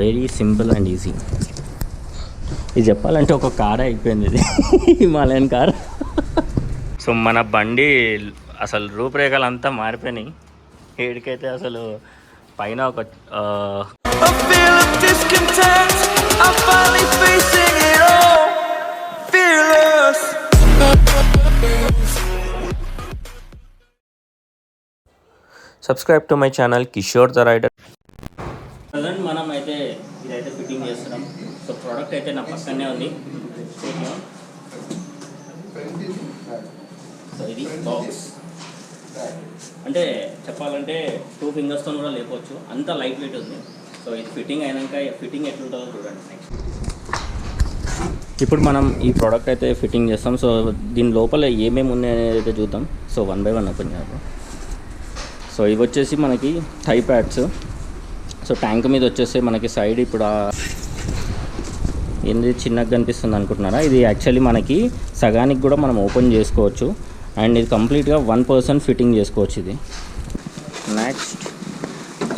Very simple and easy. ఇది చెప్పాలంటే ఒక కార్ అయిపోయింది ఇది, హిమాలయన్ కార్. సో మన బండి అసలు రూపురేఖలు అంతా మారిపోయినాయి. ఏడికైతే అసలు పైన ఒక subscribe to my channel Kishore the rider. Present మనం అయితే ఇదైతే ఫిట్టింగ్ చేస్తున్నాం. సో ప్రోడక్ట్ అయితే నా పక్కనే ఉంది. సో ఇది బాక్స్ అంటే చెప్పాలంటే 2 ఫింగర్స్తో కూడా లేపవచ్చు, అంత లైట్ వెయిట్ ఉంది. సో ఇది ఫిట్టింగ్ అయినాక ఫిట్టింగ్ ఎట్లుంటుందో చూడండి. నెక్స్ట్ ఇప్పుడు మనం ఈ ప్రోడక్ట్ అయితే ఫిట్టింగ్ చేస్తాం. సో దీని లోపల ఏమేమి ఉన్నాయి అనేది అయితే చూద్దాం. సో 1 బై 1 ఓపెన్ చేద్దాం. సో ఇవి వచ్చేసి మనకి థై ప్యాడ్స్. సో ట్యాంక్ మీద వచ్చేసి మనకి సైడ్ ఇప్పుడు ఏంది చిన్నగా కనిపిస్తుంది అనుకుంటున్నారా, ఇది యాక్చువల్లీ మనకి సగానికి కూడా మనం ఓపెన్ చేసుకోవచ్చు. అండ్ ఇది కంప్లీట్గా 1% ఫిట్టింగ్ చేసుకోవచ్చు ఇది. నెక్స్ట్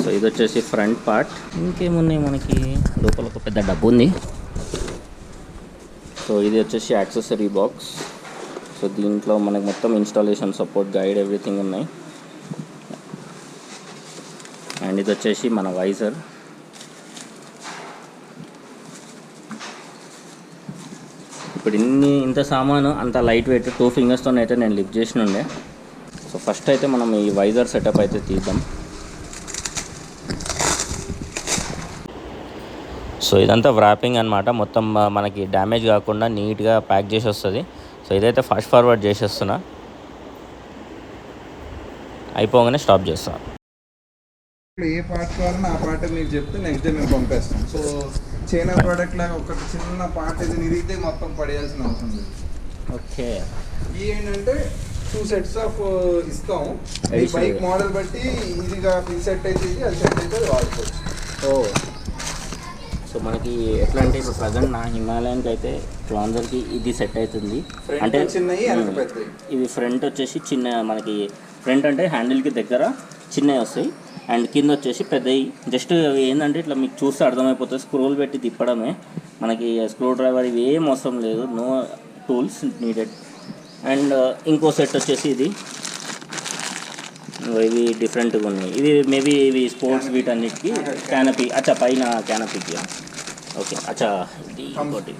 సో ఇది వచ్చేసి ఫ్రంట్ పార్ట్. ఇంకేమున్నాయి మనకి లోపల ఒక పెద్ద డబ్బు ఉంది. సో ఇది వచ్చేసి యాక్సెసరీ బాక్స్. సో దీంట్లో మనకి మొత్తం ఇన్స్టాలేషన్ సపోర్ట్ గైడ్ ఎవ్రీథింగ్ ఉన్నాయి. అండ్ ఇది వచ్చేసి మన వైజర్. ఇప్పుడు ఇంత సామాను అంత లైట్ వెయిట్ 2 ఫింగర్స్తో అయితే నేను లిఫ్ట్ చేసి ఉండే. సో ఫస్ట్ అయితే మనం ఈ వైజర్ సెటప్ అయితే తీద్దాం. సో ఇదంతా వ్రాపింగ్ అనమాట, మొత్తం మనకి డ్యామేజ్ కాకుండా నీట్గా ప్యాక్ చేసి వస్తుంది. సో ఇదైతే ఫాస్ట్ ఫార్వర్డ్ చేసేస్తున్నా, అయిపోగానే స్టాప్ చేస్తాను. ఏ పార్ట్ కావాలన్నా ఆ పార్ట్ మీరు చెప్తే నెక్స్ట్ డే మేము పంపేస్తాం. సో చైనా ప్రోడక్ట్ లాగా ఒక చిన్న పార్ట్ అయితే నిరిగితే మొత్తం పడేయాల్సిన అవసరం లేదు. ఓకే, ఈ ఏంటంటే 2 సెట్స్ ఆఫ్ ఇస్తాము. ఈ బైక్ మోడల్ బట్టి ఇదిగా ఈ సెట్ అయితే ఇది, అది సెట్ అయితే అది వాడుకోవచ్చు. సో మనకి ఎట్లా అంటే ఇప్పుడు ప్రజెంట్ నా హిమాలయన్కి అయితే క్లాంజర్కి ఇది సెట్ అవుతుంది. అంటే చిన్నవి పెద్దవి. ఇవి ఫ్రంట్ వచ్చేసి చిన్న, మనకి ఫ్రంట్ అంటే హ్యాండిల్కి దగ్గర చిన్నవి వస్తాయి. అండ్ కింద వచ్చేసి పెద్దవి. జస్ట్ అవి ఏంటంటే ఇట్లా మీకు చూస్తే అర్థమైపోతుంది, స్క్రోల్ పెట్టి తిప్పడమే. మనకి స్క్రూ డ్రైవర్ ఇవి ఏం అవసరం లేదు, నో టూల్స్ నీడెడ్. అండ్ ఇంకో సెట్ వచ్చేసి ఇది, ఇవి డిఫరెంట్గా ఉన్నాయి. ఇది మేబీ ఇవి స్పోర్ట్స్ వీటన్నిటికి క్యానపీ, అచ్చా పైన క్యానపీకి. ఓకే, అచ్చా ఇది ఇంకోటి.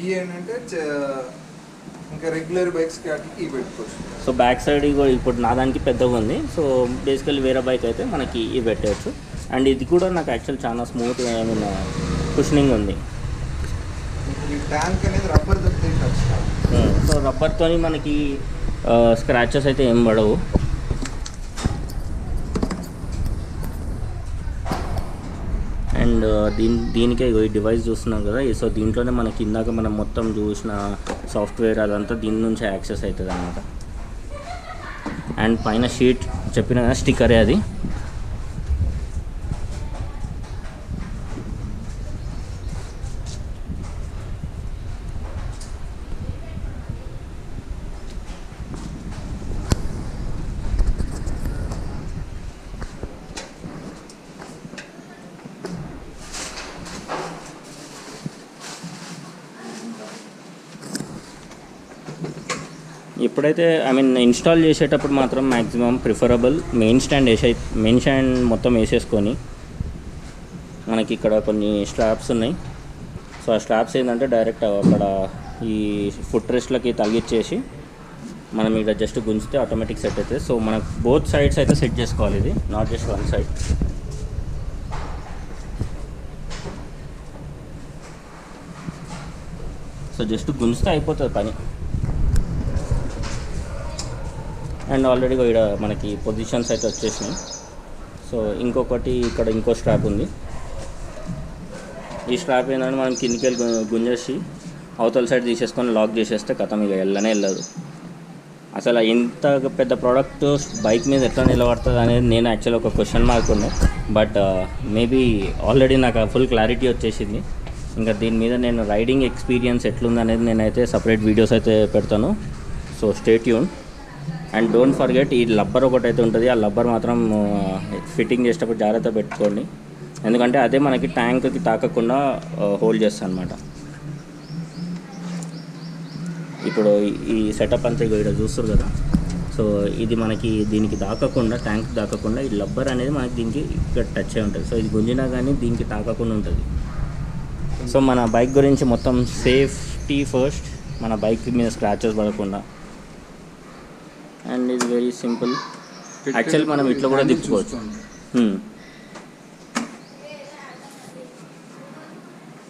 ఈ ఏంటంటే ఇంకా రెగ్యులర్ బైక్స్ వాటికి పెట్టుకోవచ్చు. సో బ్యాక్ సైడ్ ఇప్పుడు నా దానికి పెద్దగా ఉంది. సో బేసికల్లీ వేరే బైక్ అయితే మనకి ఇవి పెట్టవచ్చు. అండ్ ఇది కూడా నాకు యాక్చువల్ చాలా స్మూత్గా ఏమైనా కుషనింగ్ ఉంది. ట్యాంక్ అనేది రబ్బర్ దొరుకుతుంది. సో రబ్బర్తో మనకి స్క్రాచెస్ అయితే ఏం పడవు. అండ్ దీనికే ఈ డివైస్ చూస్తున్నాం కదా. సో దీంట్లోనే మనకి ఇందాక మనం మొత్తం చూసిన సాఫ్ట్వేర్ అదంతా దీని నుంచి యాక్సెస్ అవుతుంది అన్నమాట. అండ్ పైన షీట్ చెప్పిన కదా స్టిక్కరే అది. ఎప్పుడైతే ఇన్స్టాల్ చేసేటప్పుడు మాత్రం మ్యాక్సిమం ప్రిఫరబుల్ మెయిన్ స్టాండ్ మొత్తం వేసేసుకొని, మనకి ఇక్కడ కొన్ని స్ట్రాప్స్ ఉన్నాయి. సో ఆ స్ట్రాప్స్ ఏంటంటే డైరెక్ట్ అక్కడ ఈ ఫుట్ రెస్ట్లకి తగిలిచ్చేసి మనం ఇక్కడ జస్ట్ గుంజితే ఆటోమేటిక్ సెట్ అవుతుంది. సో మనకు బోత్ సైడ్స్ అయితే సెట్ చేసుకోవాలి, ఇది not just one side. So just గుంజితే అయిపోతుంది పని. అండ్ ఆల్రెడీ ఇక్కడ మనకి పొజిషన్స్ అయితే వచ్చేసినాయి. సో ఇంకొకటి ఇక్కడ ఇంకో స్ట్రాప్ ఉంది. ఈ స్ట్రాప్ ఏంటంటే మనం కిందికి వెళ్ళి గుంజేసి అవతల సైడ్ తీసేసుకొని లాక్ చేసేస్తే కథం ఇక వెళ్ళదు. అసలు ఇంత పెద్ద ప్రోడక్ట్ బైక్ మీద ఎట్లా నిలబడుతుంది అనేది నేను యాక్చువల్ ఒక క్వశ్చన్ మార్క్ ఉండే. బట్ మేబీ ఆల్రెడీ నాకు ఫుల్ క్లారిటీ వచ్చేసింది. ఇంకా దీని మీద నేను రైడింగ్ ఎక్స్పీరియన్స్ ఎట్లుంది అనేది నేనైతే సపరేట్ వీడియోస్ అయితే పెడతాను. So stay tune. And don't forget ఈ రబ్బర్ ఒకటైతే ఉంటుంది, ఆ రబ్బర్ మాత్రం ఫిట్టింగ్ చేసేటప్పుడు జాగ్రత్త పెట్టుకోండి. ఎందుకంటే అదే మనకి ట్యాంక్కి తాకకుండా హోల్డ్ చేస్తుంది అనమాట. ఇప్పుడు ఈ సెటప్ అంతా ఇక్కడ చూస్తారు కదా, సో ఇది మనకి దీనికి తాకకుండా, ట్యాంక్ తాకకుండా ఈ రబ్బర్ అనేది మనకి దీనికి ఇక్కడ టచ్ అయి ఉంటుంది. సో ఇది గుంజినా కానీ దీనికి తాకకుండా ఉంటుంది. సో మన బైక్ గురించి మొత్తం సేఫ్టీ ఫస్ట్, మన బైక్ మీద స్క్రాచెస్ పడకుండా. అండ్ ఇది వెరీ సింపుల్. యాక్చువల్ మనం ఇట్లా కూడా తిప్పుకోవచ్చు.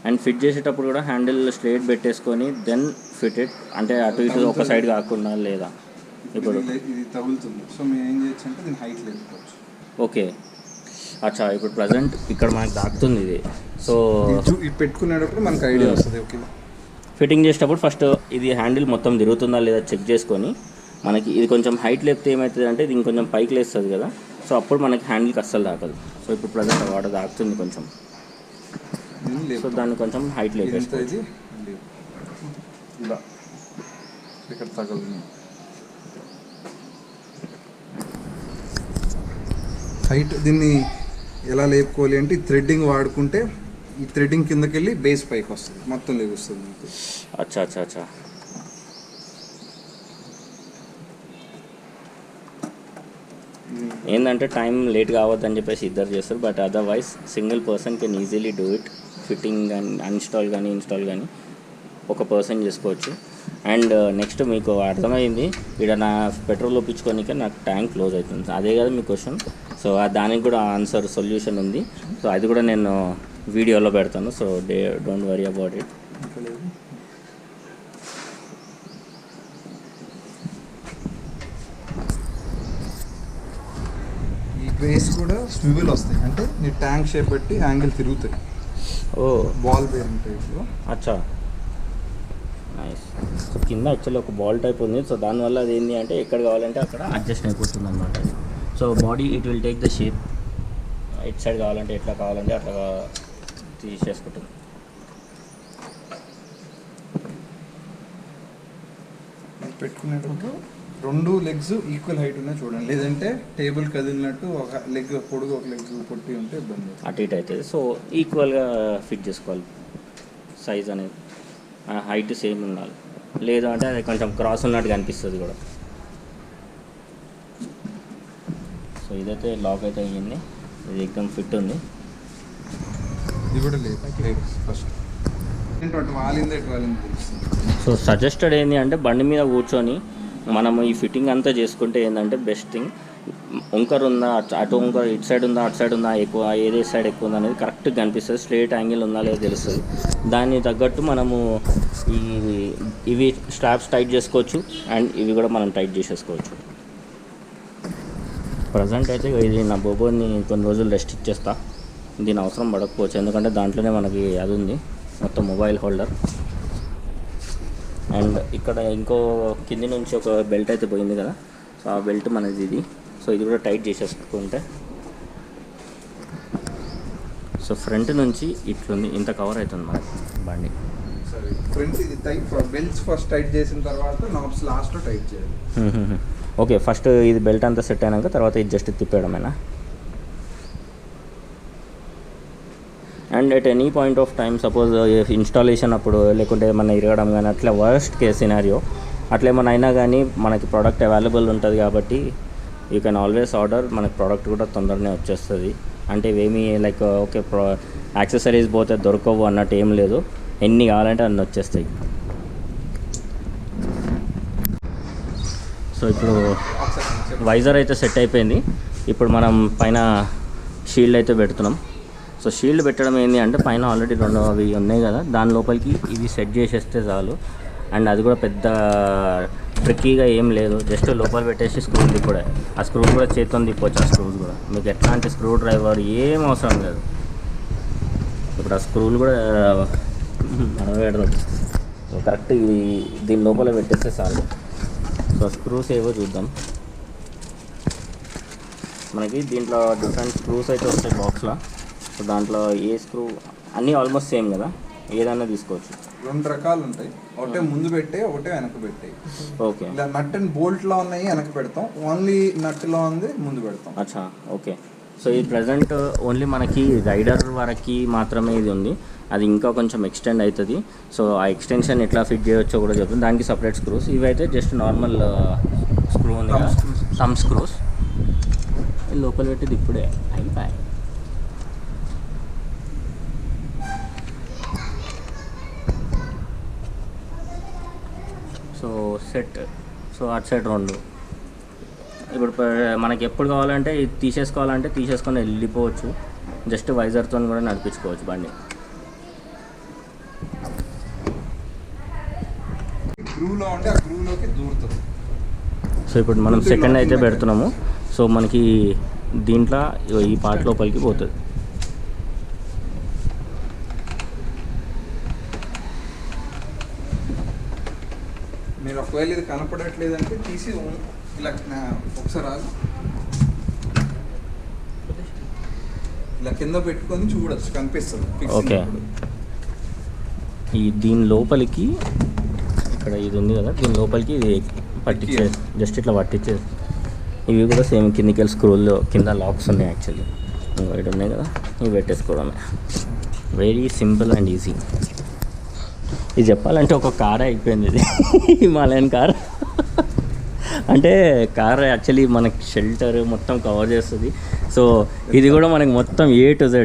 అండ్ ఫిట్ చేసేటప్పుడు కూడా హ్యాండిల్ స్ట్రైట్ పెట్టేసుకొని దెన్ ఫిట్ ఇట్, అంటే అటు ఇటు ఒక సైడ్ కాకుండా. లేదా ఇప్పుడు ఇది తగులుతుంది, సో మేము ఏం చేయొచ్చు అంటే దీని హైట్ లేకపోవచ్చు. ఓకే, అచ్చా. ఇప్పుడు ప్రజెంట్ ఇక్కడ మనకు దాకుతుంది ఇది. సో ఇది పెట్టుకునేటప్పుడు మనకు ఐడియా వస్తుంది. ఓకే, ఫిట్టింగ్ చేసేటప్పుడు ఫస్ట్ ఇది హ్యాండిల్ మొత్తం తిరుగుతుందా లేదా చెక్ చేసుకొని, మనకి ఇది కొంచెం హైట్ లేపితే ఏమవుతుంది అంటే ఇది ఇంకొంచెం పైకి లేస్తుంది కదా, సో అప్పుడు మనకి హ్యాండిల్కి అస్సలు దాకదు. సో ఇప్పుడు ప్రజెంట్ వాటర్ దాకుతుంది కొంచెం, సో దాన్ని కొంచెం హైట్ లేపేసుకోవచ్చు. ఇలా ఇక్కడ తగలుతుంది. హైట్ దీన్ని ఎలా లేపుకోవాలి అంటే ఈ థ్రెడ్డింగ్ వాడుకుంటే ఈ థ్రెడ్డింగ్ కిందకి వెళ్ళి బేస్ పైకి వస్తుంది, మొత్తం లేపుస్తుంది మీకు. అచ్చా అచ్చా అచ్చా. ఏంటంటే టైం లేట్ కావద్దని చెప్పేసి ఇద్దరు చేస్తారు, but otherwise single person can easily do it. Fitting కానీ ఇన్స్టాల్ కానీ ఒక పర్సన్ చేసుకోవచ్చు. అండ్ నెక్స్ట్ మీకు అర్థమైంది, ఇక్కడ నా పెట్రోల్ ఒప్పించుకోనికే నాకు ట్యాంక్ క్లోజ్ అవుతుంది, అదే కదా మీ క్వశ్చన్. సో దానికి కూడా సొల్యూషన్ ఉంది. సో అది కూడా నేను వీడియోలో పెడతాను. So don't worry about it. ఈ ట్రేస్ కూడా స్వివెల్ వస్తాయి, అంటే నీ ట్యాంక్ షేప్ బట్టి యాంగిల్ తిరుగుతాయి. ఓ, బాల్ బేరింగ్ టైప్లో. అచ్చా, నైస్. సో కింద యాక్చువల్లీ ఒక బాల్ టైప్ ఉంది. సో దానివల్ల అది ఏంటి అంటే ఎక్కడ కావాలంటే అక్కడ అడ్జస్ట్ అయిపోతుంది అనమాట. So body it will take the shape, it side కావాలంటే ఎట్లా కావాలంటే అట్లా తీసేసుకుంటుంది. పెట్టుకునేటప్పుడు రెండు లెగ్స్ ఈక్వల్ హైట్ ఉన్నాయి చూడండి, లేదంటే టేబుల్ కదిలినట్టు ఒక లెగ్ పొడుగు ఒక లెగ్ పొట్టి ఉంటే ఇబ్బంది, అటు ఇటు అవుతుంది. సో ఈక్వల్గా ఫిట్ చేసుకోవాలి, సైజ్ అనేది హైట్ సేమ్ ఉండాలి, లేదు అంటే అది కొంచెం క్రాస్ ఉన్నట్టుగా అనిపిస్తుంది కూడా. సో ఇదైతే లాక్ అయితే అయ్యింది, ఇది ఎక్దమ్ ఫిట్ ఉంది. ఇది కూడా లేదు ఫస్ట్ వాలింది తెలుస్తుంది. సో సజెస్టెడ్ ఏంటి అంటే బండి మీద కూర్చొని మనము ఈ ఫిట్టింగ్ అంతా చేసుకుంటే ఏంటంటే బెస్ట్ థింగ్, వంకర్ ఉందా, అటు వంకర్ ఇటు సైడ్ ఉందా అటు సైడ్ ఉందా, ఎక్కువ ఏదే సైడ్ ఎక్కువ ఉందా అనేది కరెక్ట్గా కనిపిస్తుంది. స్ట్రైట్ యాంగిల్ ఉందా లేదో తెలుస్తుంది. దాన్ని తగ్గట్టు మనము ఇవి స్ట్రాప్స్ టైట్ చేసుకోవచ్చు, అండ్ ఇవి కూడా మనం టైట్ చేసేసుకోవచ్చు. ప్రజెంట్ అయితే ఇది నా బోబోని కొన్ని రోజులు రెస్ట్ ఇచ్చేస్తా, దీని అవసరం పడకపోవచ్చు, ఎందుకంటే దాంట్లోనే మనకి అది ఉంది మొత్తం మొబైల్ హోల్డర్. అండ్ ఇక్కడ ఇంకో కింది నుంచి ఒక బెల్ట్ అయితే పోయింది కదా, సో ఆ బెల్ట్ మనది ఇది. సో ఇది కూడా టైట్ చేసేసుకుంటే, సో ఫ్రంట్ నుంచి ఇట్లుంది, ఇంత కవర్ అవుతుంది మనకి బండి. ఫ్రంట్ ఇది టైట్ బెల్ట్స్ ఫస్ట్ టైట్ చేసిన తర్వాత నాబ్స్ లాస్ట్లో టైట్ చేయాలి. ఓకే, ఫస్ట్ ఇది బెల్ట్ అంతా సెట్ అయినాక తర్వాత ఇది జస్ట్ తిప్పేయడమేనా? And at any point of time suppose installation అప్పుడు లేకుంటే ఏమన్నా ఇరగడం కానీ అట్లా వర్స్ట్ కేస్ సినారియో అట్లా ఏమైనా అయినా కానీ మనకి ప్రోడక్ట్ అవైలబుల్ ఉంటుంది కాబట్టి యూ కెన్ ఆల్వేస్ ఆర్డర్. మనకి ప్రోడక్ట్ కూడా తొందరనే వచ్చేస్తుంది. అంటే ఇవేమీ లైక్ ఓకే యాక్సెసరీస్ పోతే దొరకవు అన్నట్టు ఏం లేదు, ఎన్ని కావాలంటే అన్నీ వచ్చేస్తాయి. సో ఇప్పుడు వైజర్ అయితే సెట్ అయిపోయింది. ఇప్పుడు మనం పైన షీల్డ్ అయితే పెడుతున్నాం. సో షీల్డ్ పెట్టడం ఏంటి అంటే పైన ఆల్రెడీ రెండు అవి ఉన్నాయి కదా, దాని లోపలికి ఇవి సెట్ చేసేస్తే చాలు. అండ్ అది కూడా పెద్ద ట్రిక్కీగా ఏం లేదు, జస్ట్ లోపల పెట్టేసి స్క్రూలు తిప్పడే. ఆ స్క్రూ కూడా చేతితో తిప్పవచ్చు. ఆ స్క్రూస్ కూడా మీకు ఎట్లాంటి స్క్రూ డ్రైవర్ ఏం అవసరం లేదు. ఇప్పుడు ఆ స్క్రూలు కూడా మనం పెడదాం. సో కరెక్ట్ దీని లోపల పెట్టేస్తే చాలు. సో స్క్రూస్ ఏవో చూద్దాం. మనకి దీంట్లో డిఫరెంట్ స్క్రూస్ అయితే వస్తాయి బాక్స్లో. సో దాంట్లో ఏ స్క్రూ అన్నీ ఆల్మోస్ట్ సేమ్ కదా, ఏదైనా తీసుకోవచ్చు. రెండు రకాలు ఉంటాయి, ఒకటే ముందు పెట్టే ఒకటే వెనక పెట్టే. ఓకే, ఇలా నట్ అండ్ బోల్ట్లో ఉన్నాయి వెనక పెడతాం, ఓన్లీ నట్లో ఉంది ముందు పెడతాం. అచ్చా, ఓకే. సో ఈ ప్రజెంట్ ఓన్లీ మనకి రైడర్ వరకు మాత్రమే ఇది ఉంది, అది ఇంకా కొంచెం ఎక్స్టెండ్ అవుతుంది. సో ఆ ఎక్స్టెన్షన్ ఎట్లా ఫిట్ చేయవచ్చో కూడా చెప్తుంది, దానికి సపరేట్ స్క్రూస్. ఇవైతే జస్ట్ నార్మల్ స్క్రూ ఉంది కదా, థమ్ స్క్రూస్. లోపల పెట్టింది ఇప్పుడే అయిపోయి. So set. సో అటు సైడ్ రెండు. ఇప్పుడు మనకి ఎప్పుడు కావాలంటే ఇది తీసేసుకోవాలంటే తీసేసుకొని వెళ్ళిపోవచ్చు, జస్ట్ వైజర్తో కూడా నడిపించుకోవచ్చు బండి. గ్రూలో ఉంటే ఆ గ్రూలోకి దూరుతుంది. సో ఇప్పుడు మనం సెకండ్ అయితే పెడుతున్నాము. సో మనకి దీంట్లో ఈ పార్ట్ లోపలికి పోతుంది. మీరు ఒకవేళ ఇది కనపడట్లేదంటే తీసి ఇలా ఒకసారి ఇలా కింద పెట్టుకొని చూడొచ్చు, కనిపిస్తుంది. ఓకే, ఈ దీని లోపలికి ఇక్కడ ఇది ఉంది కదా, దీని లోపలికి ఇది పట్టించేది, జస్ట్ ఇట్లా పట్టించేది. ఇవి కూడా సేమ్ కిందికి స్క్రూల్లో కింద లాక్స్ ఉన్నాయి యాక్చువల్లీ, ఇటు ఉన్నాయి కదా, ఇవి పెట్టేసుకోవడమే. Very simple and easy. ఇది చెప్పాలంటే ఒక కార్ అయిపోయింది ఇది, హిమాలయన్ కార్. అంటే కార్ యాక్చువల్లీ మనకి షెల్టర్ మొత్తం కవర్ చేస్తుంది. సో ఇది కూడా మనకి మొత్తం A to Z.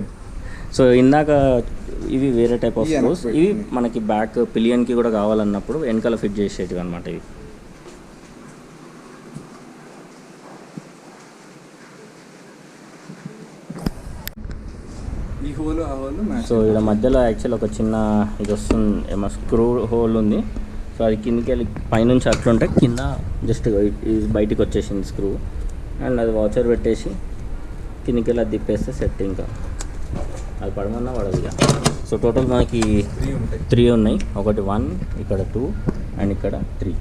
సో ఇందాక ఇవి వేరే టైప్ ఆఫ్ స్క్రూస్, ఇవి మనకి బ్యాక్ పిలియన్కి కూడా కావాలన్నప్పుడు వెనకాల ఫిట్ చేసేటివి అనమాట ఇవి. ఈ హోల్ ఆ హోల్. సో ఇక్కడ మధ్యలో యాక్చువల్ ఒక చిన్న ఇది వస్తుంది, ఏమో స్క్రూ హోల్ ఉంది. సో అది కిందకి వెళ్ళి పైనుంచి అట్లుంటే కింద జస్ట్ బయటికి వచ్చేసింది స్క్రూ. అండ్ అది వాచర్ పెట్టేసి కిందకి వెళ్ళి అది తిప్పేస్తే సెట్, ఇంకా అది పడమన్నా పడదు ఇక. సో టోటల్ మనకి 3 ఉన్నాయి, ఒకటి 1, ఇక్కడ 2 అండ్ ఇక్కడ 3.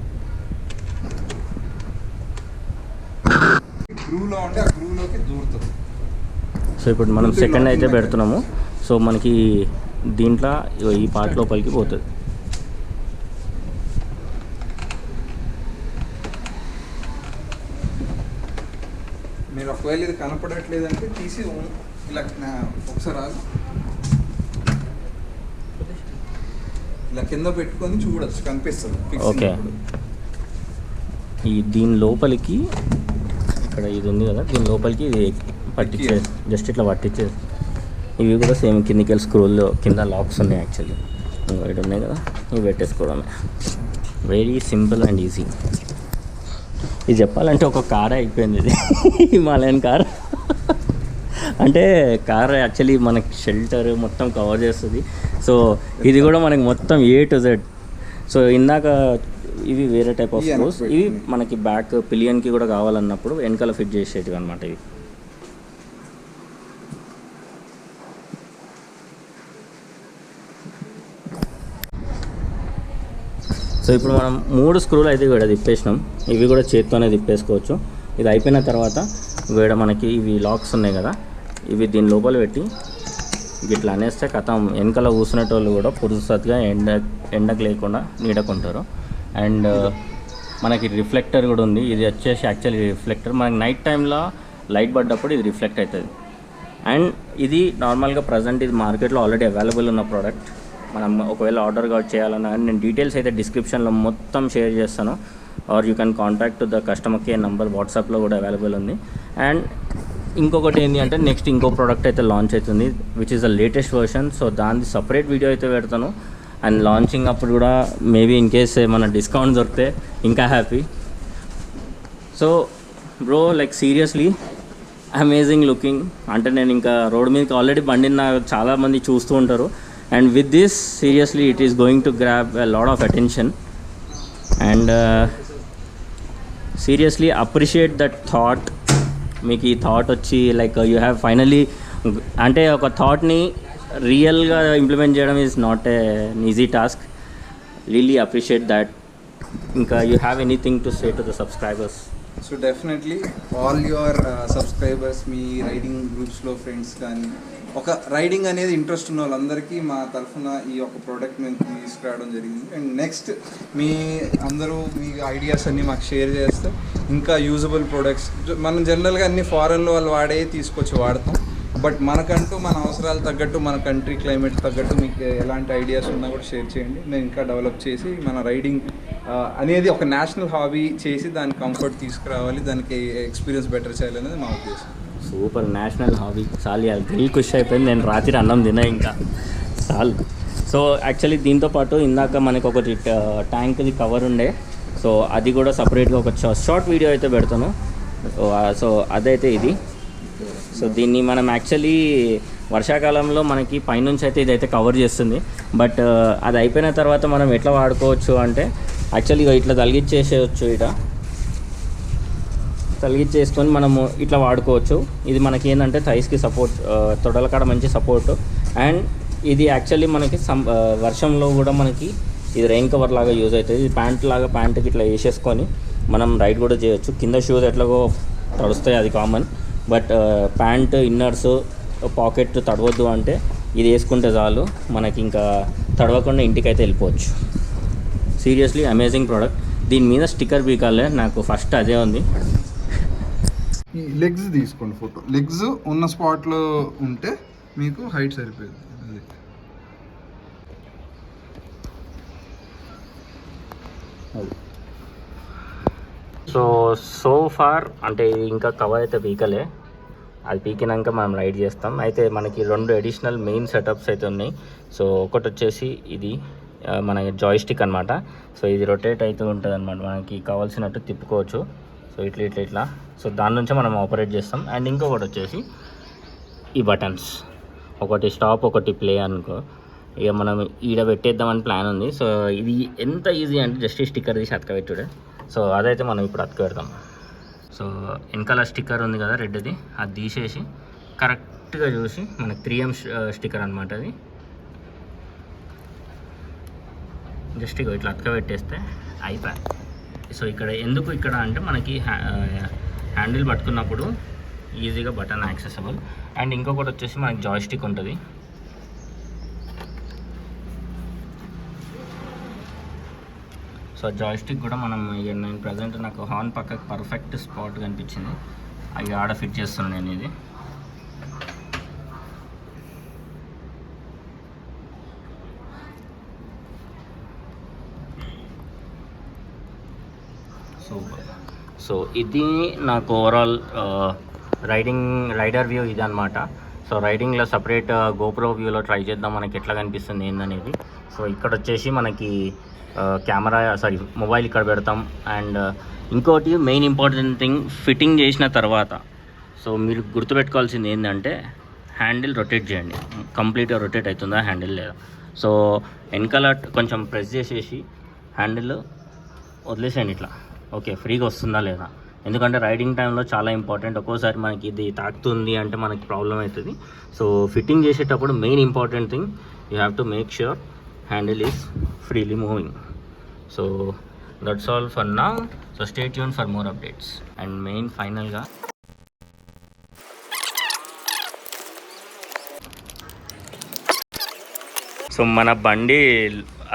గ్రూలో ఉంటే ఆ గ్రూలోకి దూరుతుంది. సో ఇప్పుడు మనం సెకండ్ అయితే పెడుతున్నాము. సో మనకి దీంట్లో ఈ పార్ట్ లోపలికి పోతుంది. మీరు ఒకవేళ ఇది కనపడట్లేదంటే తీసి ఇలా ఒకసారి ఇలా కింద పెట్టుకొని చూడొచ్చు, కనిపిస్తుంది. ఓకే, ఈ దీని లోపలికి ఇక్కడ ఇది ఉంది కదా, దీని లోపలికి ఇది పట్టించేది, జస్ట్ ఇట్లా పట్టించేది. ఇవి కూడా సేమ్ కిందికి స్క్రూల్లో కింద లాక్స్ ఉన్నాయి యాక్చువల్లీ, ఇటు ఉన్నాయి కదా, ఇవి పెట్టేసుకోవడమే. Very simple and easy. ఇది చెప్పాలంటే ఒక కార్ అయిపోయింది ఇది, హిమాలయన్ కార్. అంటే కార్ యాక్చువల్లీ మనకి షెల్టర్ మొత్తం కవర్ చేస్తుంది. సో ఇది కూడా మనకి మొత్తం A to Z. సో ఇందాక ఇవి వేరే టైప్ ఆఫ్ స్క్రూస్, ఇవి మనకి బ్యాక్ పిలియన్కి కూడా కావాలన్నప్పుడు వెనకాల ఫిట్ చేసేటివి అనమాట ఇవి. సో ఇప్పుడు మనం 3 స్క్రూలు అయితే ఇక్కడ తిప్పేసినాం. ఇవి కూడా చేత్తోనే తిప్పేసుకోవచ్చు. ఇది అయిపోయిన తర్వాత ఇక్కడ మనకి ఇవి లాక్స్ ఉన్నాయి కదా, ఇవి దీని లోపల పెట్టి ఇట్లా అనేస్తే కథం వెనకాల కూర్చునేటోళ్ళు కూడా పురుసత్తుగా ఎండకు లేకుండా నీడకుంటారు. అండ్ మనకి రిఫ్లెక్టర్ కూడా ఉంది. ఇది వచ్చేసి యాక్చువల్లీ రిఫ్లెక్టర్, మనకి నైట్ టైంలో లైట్ పడ్డప్పుడు ఇది రిఫ్లెక్ట్ అవుతుంది. అండ్ ఇది నార్మల్గా ప్రజెంట్ ఇది మార్కెట్లో ఆల్రెడీ అవైలబుల్ ఉన్న ప్రోడక్ట్. మనం ఒకవేళ ఆర్డర్ చేయాలన్నా నేను డీటెయిల్స్ అయితే డిస్క్రిప్షన్లో మొత్తం షేర్ చేస్తాను. Or you can contact the customer care number, వాట్సాప్లో కూడా అవైలబుల్ ఉంది. అండ్ ఇంకొకటి ఏంటి అంటే నెక్స్ట్ ఇంకో ప్రోడక్ట్ అయితే లాంచ్ అవుతుంది, which is the latest version. So దాని సపరేట్ వీడియో అయితే పెడతాను. అండ్ లాంచింగ్ అప్పుడు కూడా మేబీ ఇన్ కేస్ ఏమైనా డిస్కౌంట్ దొరికితే ఇంకా happy. So bro like seriously amazing looking. అంటే నేను ఇంకా రోడ్ మీదకి ఆల్రెడీ బండిని చాలామంది చూస్తూ ఉంటారు. And with this, seriously, it is going to grab a lot of attention. And seriously, appreciate that thought. మీకు ఈ థాట్ వచ్చి లైక్ యూ హ్యావ్ ఫైనలీ, అంటే ఒక థాట్ని రియల్గా ఇంప్లిమెంట్ చేయడం is not a easy task. Really appreciate that. ఇంకా you have anything to say to the subscribers? So definitely all your subscribers, మీ riding గ్రూప్స్లో ఫ్రెండ్స్ కానీ ఒక రైడింగ్ అనేది ఇంట్రెస్ట్ ఉన్న వాళ్ళందరికీ మా తరఫున ఈ యొక్క ప్రోడక్ట్ మేము తీసుకురావడం జరిగింది. అండ్ నెక్స్ట్ మీ అందరూ మీ ఐడియాస్ అన్నీ మాకు షేర్ చేస్తే ఇంకా యూజబుల్ ప్రోడక్ట్స్ మనం జనరల్గా అన్ని ఫారెన్లో వాళ్ళు తీసుకొచ్చి వాడతాం. బట్ మనకంటూ మన అవసరాలు తగ్గట్టు మన కంట్రీ క్లైమేట్ తగ్గట్టు మీకు ఎలాంటి ఐడియాస్ ఉన్నా కూడా షేర్ చేయండి. మేము ఇంకా డెవలప్ చేసి మన రైడింగ్ అనేది ఒక నేషనల్ హాబీ చేసి దానికి కంఫర్ట్ తీసుకురావాలి, దానికి ఎక్స్పీరియన్స్ బెటర్ చేయాలనేది మా ఉద్దేశం. సూపర్ నేషనల్ హాబీ చాలు, దిల్ ఖుషి అయిపోయింది. నేను రాత్రి అన్నం తిన్నా ఇంకా చాలు. సో యాక్చువల్లీ దీంతో పాటు ఇందాక మనకు ఒకటి ట్యాంక్ది కవర్ ఉండే, సో అది కూడా సపరేట్గా ఒక షార్ట్ వీడియో అయితే పెడతాను. సో అదైతే ఇది. సో దీన్ని మనం యాక్చువల్లీ వర్షాకాలంలో మనకి పైనుంచి అయితే ఇదైతే కవర్ చేస్తుంది. బట్ అది అయిపోయిన తర్వాత మనం ఎట్లా వాడుకోవచ్చు అంటే యాక్చువల్లీ ఇట్లా తలిగించేసేయచ్చు, తలిగించేసుకొని మనము ఇట్లా వాడుకోవచ్చు. ఇది మనకి ఏంటంటే థైస్కి సపోర్ట్, తొడల కాడ మంచి సపోర్ట్. అండ్ ఇది యాక్చువల్లీ మనకి వర్షంలో కూడా మనకి ఇది రెయిన్ కవర్ లాగా యూజ్ అవుతుంది. ఇది ప్యాంట్కి ఇట్లా వేసేసుకొని మనం రైడ్ కూడా చేయొచ్చు. కింద షూస్ ఎట్లాగో తడుస్తాయి, అది common. But pant inners pocket తడవద్దు అంటే ఇది వేసుకుంటే చాలు, మనకి ఇంకా తడవకుండా ఇంటికైతే వెళ్ళిపోవచ్చు. Seriously amazing product. దీని మీద స్టిక్కర్ పీకాలే, నాకు ఫస్ట్ అదే ఉంది. ఈ లెగ్స్ తీసుకోండి ఫోటో. లెగ్స్ ఉన్న స్పాట్లో ఉంటే మీకు హైట్ సరిపోయింది. సో ఫార్ అంటే ఇంకా కవర్ అయితే పీకలే, అది పీకినాక మనం రైడ్ చేస్తాం. అయితే మనకి 2 అడిషనల్ మెయిన్ సెటప్స్ అయితే ఉన్నాయి. సో ఒకటి వచ్చేసి ఇది మన జాయ్స్టిక్ అనమాట. సో ఇది రొటేట్ అవుతూ ఉంటుంది అనమాట, మనకి కావాల్సినట్టు తిప్పుకోవచ్చు. సో ఇట్లా సో దాని నుంచే మనం ఆపరేట్ చేస్తాం. అండ్ ఇంకొకటి వచ్చేసి ఈ బటన్స్, ఒకటి స్టాప్ ఒకటి ప్లే అనుకో, ఇక మనం ఈడ పెట్టేద్దామని ప్లాన్ ఉంది. సో ఇది ఎంత ఈజీ అంటే జస్ట్ ఈ స్టిక్కర్ తీసి అతకబెట్టుడే. సో అదైతే మనం ఇప్పుడు అతకబెడతాం. సో వెనకాల స్టిక్కర్ ఉంది కదా రెడ్ది, అది తీసేసి కరెక్ట్గా చూసి మనకి 3M స్టిక్కర్ అనమాట అది. జస్ట్ ఇక ఇట్లా అతకబెట్టేస్తే అయిపోయి. సో ఎందుకు ఇక్కడ అంటే మనకి హ్యాండిల్ పట్టుకున్నప్పుడు ఈజీగా బటన్ యాక్సెసబుల్. అండ్ ఇంకొకటి వచ్చేసి మనకి జాయ్స్టిక్ ఉంటుంది. సో జాయ్స్టిక్ కూడా మనం నేను ప్రజెంట్ నాకు హార్న్ పక్కకి పర్ఫెక్ట్ స్పాట్ కనిపించింది, అవి ఆడ ఫిట్ చేస్తున్నాను నేను ఇది. సో ఇది నాకు ఓవరాల్ రైడర్ వ్యూ ఇది అనమాట. సో రైడింగ్లో సపరేట్ గోప్రో వ్యూలో ట్రై చేద్దాం మనకి ఎట్లా కనిపిస్తుంది ఏందనేది. సో ఇక్కడ వచ్చేసి మనకి మొబైల్ ఇక్కడ పెడతాం. అండ్ ఇంకోటి మెయిన్ ఇంపార్టెంట్ థింగ్, ఫిట్టింగ్ చేసిన తర్వాత సో మీరు గుర్తుపెట్టుకోవాల్సింది ఏంటంటే హ్యాండిల్ రొటేట్ చేయండి, కంప్లీట్గా రొటేట్ అవుతుందా హ్యాండిల్ లేదా. సో వెనకాల కొంచెం ప్రెస్ చేసేసి హ్యాండిల్ వదిలేసేయండి ఇట్లా, ఓకే ఫ్రీగా వస్తుందా లేదా. ఎందుకంటే రైడింగ్ టైంలో చాలా ఇంపార్టెంట్, ఒక్కోసారి మనకి ఇది తాకుతుంది అంటే మనకి ప్రాబ్లం అవుతుంది. సో ఫిట్టింగ్ చేసేటప్పుడు main important thing, you have to make sure handle is freely moving. So that's all for now. So stay tuned for more updates. And main final ga so మన బండి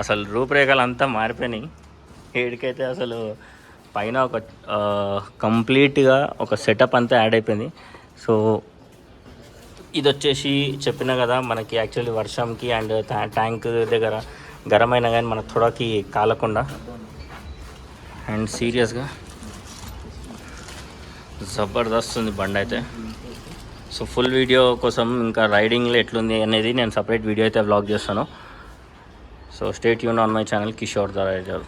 అసలు రూపురేఖలంతా మారిపోయినాయి. ఏడికైతే అసలు పైన ఒక కంప్లీట్గా ఒక సెటప్ అంతా యాడ్ అయిపోయింది. సో ఇది వచ్చేసి చెప్పిన కదా మనకి యాక్చువల్లీ వర్షంకి అండ్ ట్యాంక్ దగ్గర గరమైన కానీ మన తొడకి కాలకుండా. అండ్ సీరియస్గా జబర్దస్త్ ఉంది బండి అయితే. సో ఫుల్ వీడియో కోసం ఇంకా రైడింగ్లో ఎట్లుంది అనేది నేను సపరేట్ వీడియో అయితే వ్లాగ్ చేస్తాను. So stay tune on my channel Kishore the rider.